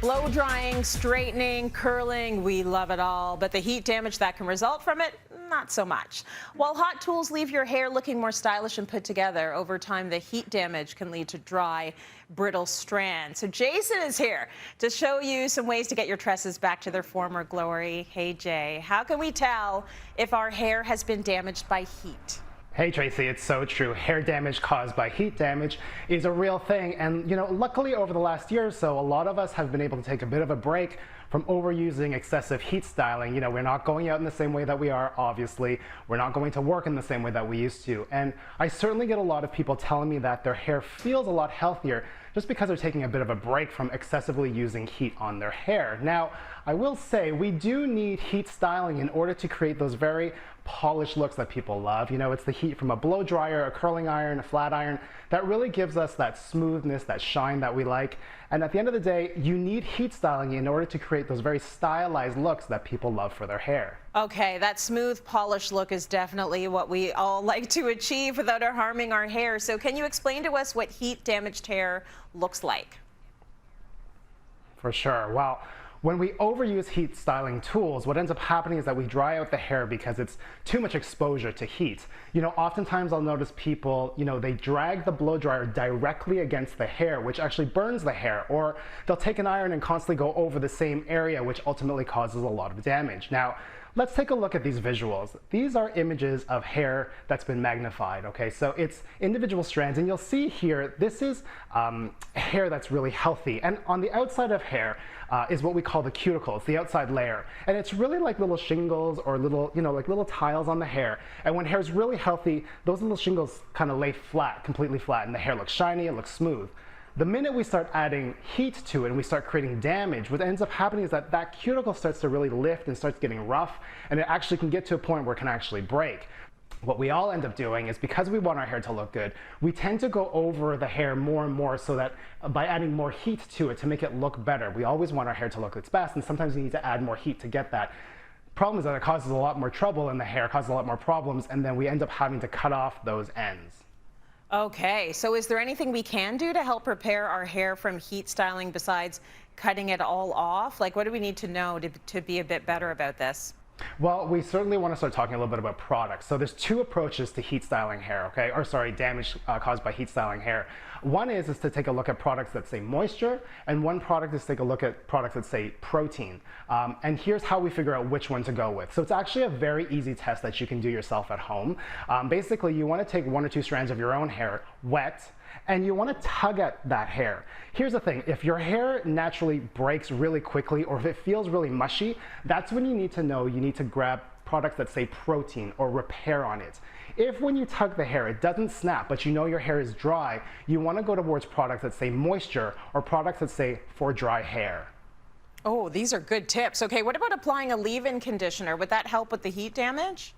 Blow drying, straightening, curling, we love it all. But the heat damage that can result from it, not so much. While hot tools leave your hair looking more stylish and put together, over time the heat damage can lead to dry, brittle strands. So Jason is here to show you some ways to get your tresses back to their former glory. Hey Jay, how can we tell if our hair has been damaged by heat? Hey Tracy, it's so true. Hair damage caused by heat damage is a real thing, and luckily over the last year or so, a lot of us have been able to take a bit of a break from overusing excessive heat styling. We're not going out in the same way that we are, obviously. We're not going to work in the same way that we used to. And I certainly get a lot of people telling me that their hair feels a lot healthier just because they're taking a bit of a break from excessively using heat on their hair. Now, I will say we do need heat styling in order to create those very polished looks that people love. It's the heat from a blow dryer, a curling iron, a flat iron that really gives us that smoothness, that shine that we like. And at the end of the day, you need heat styling in order to create those very stylized looks that people love for their hair. Okay, that smooth, polished look is definitely what we all like to achieve without harming our hair. So can you explain to us what heat damaged hair looks like? For sure. Well, when we overuse heat styling tools, what ends up happening is that we dry out the hair because it's too much exposure to heat. Oftentimes I'll notice people, they drag the blow dryer directly against the hair, which actually burns the hair, or they'll take an iron and constantly go over the same area, which ultimately causes a lot of damage. Now, let's take a look at these visuals. These are images of hair that's been magnified, okay? So it's individual strands, and you'll see here, this is hair that's really healthy. And on the outside of hair is what we call the cuticle. It's the outside layer. And it's really like little shingles or little, like little tiles on the hair. And when hair's really healthy, those little shingles kind of lay flat, completely flat, and the hair looks shiny, it looks smooth. The minute we start adding heat to it and we start creating damage, what ends up happening is that that cuticle starts to really lift and starts getting rough, and it actually can get to a point where it can actually break. What we all end up doing is, because we want our hair to look good, we tend to go over the hair more and more, so that by adding more heat to it to make it look better. We always want our hair to look its best, and sometimes we need to add more heat to get that. Problem is that it causes a lot more trouble in the hair, causes a lot more problems, and then we end up having to cut off those ends. Okay, so is there anything we can do to help repair our hair from heat styling besides cutting it all off? Like, what do we need to know to be a bit better about this? Well, we certainly want to start talking a little bit about products. So there's two approaches to heat styling hair, okay? Or sorry, damage caused by heat styling hair. One is to take a look at products that say moisture, and one product is to take a look at products that say protein. And here's how we figure out which one to go with. So it's actually a very easy test that you can do yourself at home. Basically, you want to take 1 or 2 strands of your own hair, wet, and you want to tug at that hair. Here's the thing, if your hair naturally breaks really quickly, or if it feels really mushy, that's when you need to know you need to grab products that say protein or repair on it. If when you tug the hair it doesn't snap, but you know your hair is dry, you want to go towards products that say moisture or products that say for dry hair. Oh, these are good tips. Okay, what about applying a leave-in conditioner? Would that help with the heat damage?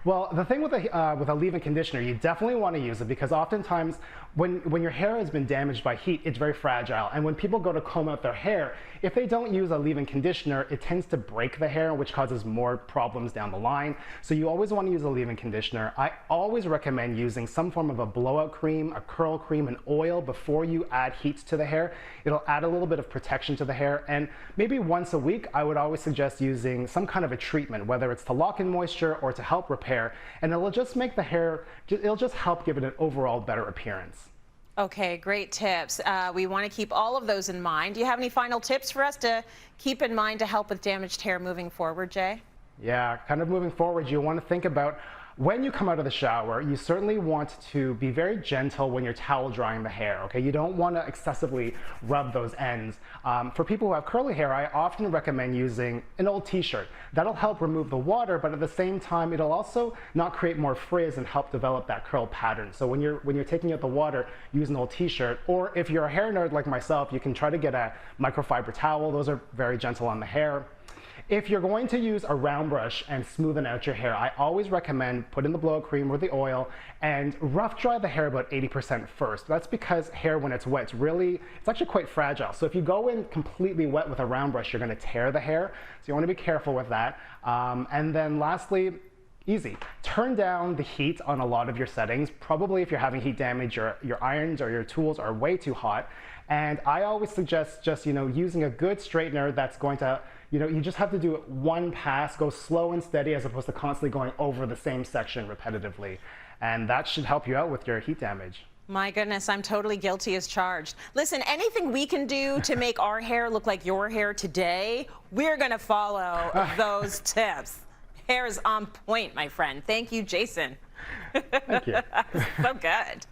Well, the thing with a leave-in conditioner, you definitely want to use it, because oftentimes when your hair has been damaged by heat, it's very fragile. And when people go to comb out their hair, if they don't use a leave-in conditioner, it tends to break the hair, which causes more problems down the line. So you always want to use a leave-in conditioner. I always recommend using some form of a blowout cream, a curl cream, an oil before you add heat to the hair. It'll add a little bit of protection to the hair. And maybe once a week, I would always suggest using some kind of a treatment, whether it's to lock in moisture or to help repair, and it'll just make the hair, it'll just help give it an overall better appearance. Okay, great tips. We want to keep all of those in mind. Do you have any final tips for us to keep in mind to help with damaged hair moving forward, Jay? Yeah, kind of moving forward, you want to think about when you come out of the shower, you certainly want to be very gentle when you're towel drying the hair, okay? You don't want to excessively rub those ends. For people who have curly hair, I often recommend using an old t-shirt. That'll help remove the water, but at the same time, it'll also not create more frizz and help develop that curl pattern. So when you're taking out the water, use an old t-shirt. Or if you're a hair nerd like myself, you can try to get a microfiber towel. Those are very gentle on the hair. If you're going to use a round brush and smoothen out your hair, I always recommend put in the blowout cream or the oil and rough dry the hair about 80% first. That's because hair, when it's wet, it's actually quite fragile. So if you go in completely wet with a round brush, you're going to tear the hair. So you want to be careful with that. And then lastly, easy. Turn down the heat on a lot of your settings. Probably if you're having heat damage, your irons or your tools are way too hot. And I always suggest just, using a good straightener that's going to, you just have to do it one pass, go slow and steady as opposed to constantly going over the same section repetitively. And that should help you out with your heat damage. My goodness, I'm totally guilty as charged. Listen, anything we can do to make our hair look like your hair today, we're going to follow those tips. Hair is on point, my friend. Thank you, Jason. Thank you. So good.